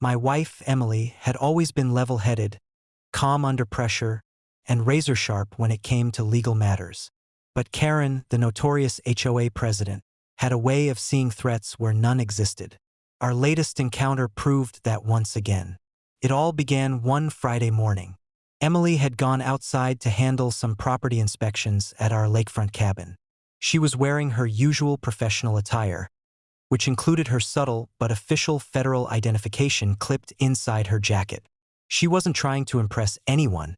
My wife, Emily, had always been level-headed, calm under pressure, and razor-sharp when it came to legal matters. But Karen, the notorious HOA president, had a way of seeing threats where none existed. Our latest encounter proved that once again. It all began one Friday morning. Emily had gone outside to handle some property inspections at our lakefront cabin. She was wearing her usual professional attire, which included her subtle but official federal identification clipped inside her jacket. She wasn't trying to impress anyone.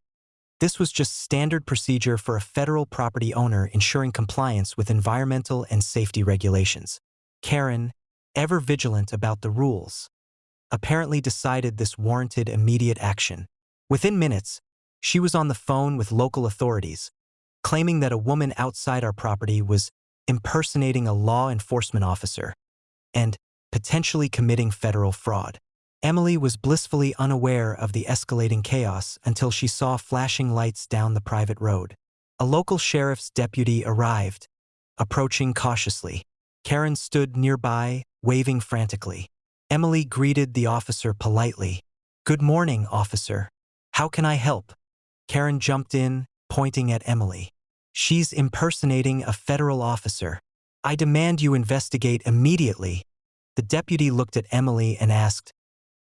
This was just standard procedure for a federal property owner ensuring compliance with environmental and safety regulations. Karen, ever vigilant about the rules, apparently decided this warranted immediate action. Within minutes, she was on the phone with local authorities, claiming that a woman outside our property was impersonating a law enforcement officer and potentially committing federal fraud. Emily was blissfully unaware of the escalating chaos until she saw flashing lights down the private road. A local sheriff's deputy arrived, approaching cautiously. Karen stood nearby, waving frantically. Emily greeted the officer politely. "Good morning, officer. How can I help?" Karen jumped in, pointing at Emily. "She's impersonating a federal officer. I demand you investigate immediately." The deputy looked at Emily and asked,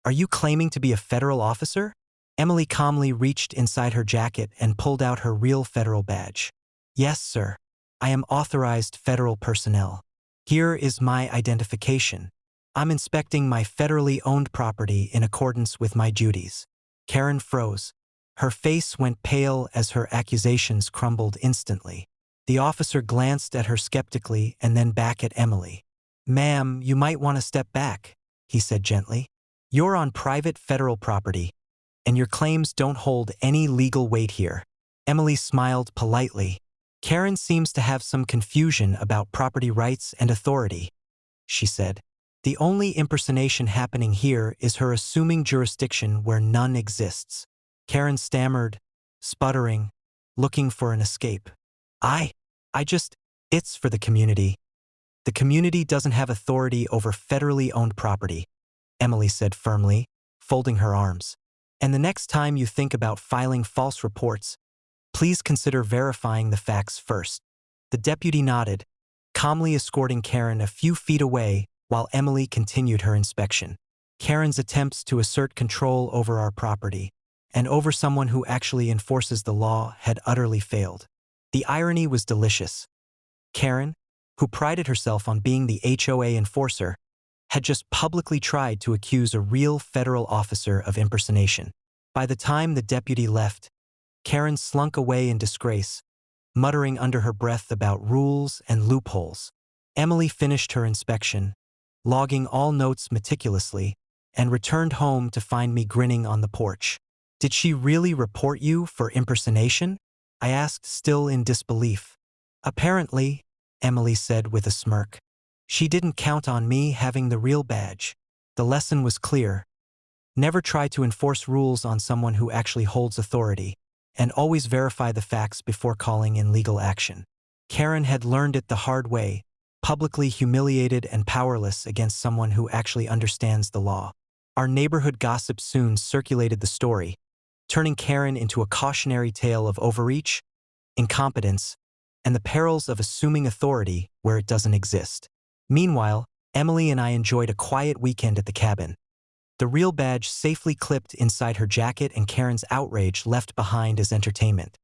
"Are you claiming to be a federal officer?" Emily calmly reached inside her jacket and pulled out her real federal badge. "Yes, sir. I am authorized federal personnel. Here is my identification. I'm inspecting my federally owned property in accordance with my duties." Karen froze. Her face went pale as her accusations crumbled instantly. The officer glanced at her skeptically and then back at Emily. "Ma'am, you might want to step back," he said gently. "You're on private federal property, and your claims don't hold any legal weight here." Emily smiled politely. "Karen seems to have some confusion about property rights and authority," she said. "The only impersonation happening here is her assuming jurisdiction where none exists." Karen stammered, sputtering, looking for an escape. It's for the community. The community doesn't have authority over federally owned property," Emily said firmly, folding her arms. "And the next time you think about filing false reports, please consider verifying the facts first." The deputy nodded, calmly escorting Karen a few feet away while Emily continued her inspection. Karen's attempts to assert control over our property and over someone who actually enforces the law had utterly failed. The irony was delicious. Karen, who prided herself on being the HOA enforcer, had just publicly tried to accuse a real federal officer of impersonation. By the time the deputy left, Karen slunk away in disgrace, muttering under her breath about rules and loopholes. Emily finished her inspection, logging all notes meticulously, and returned home to find me grinning on the porch. "Did she really report you for impersonation?" I asked, still in disbelief. "Apparently," Emily said with a smirk. "She didn't count on me having the real badge." The lesson was clear. Never try to enforce rules on someone who actually holds authority, and always verify the facts before calling in legal action. Karen had learned it the hard way, publicly humiliated and powerless against someone who actually understands the law. Our neighborhood gossip soon circulated the story, turning Karen into a cautionary tale of overreach, incompetence, and the perils of assuming authority where it doesn't exist. Meanwhile, Emily and I enjoyed a quiet weekend at the cabin. The real badge safely clipped inside her jacket and Karen's outrage left behind as entertainment.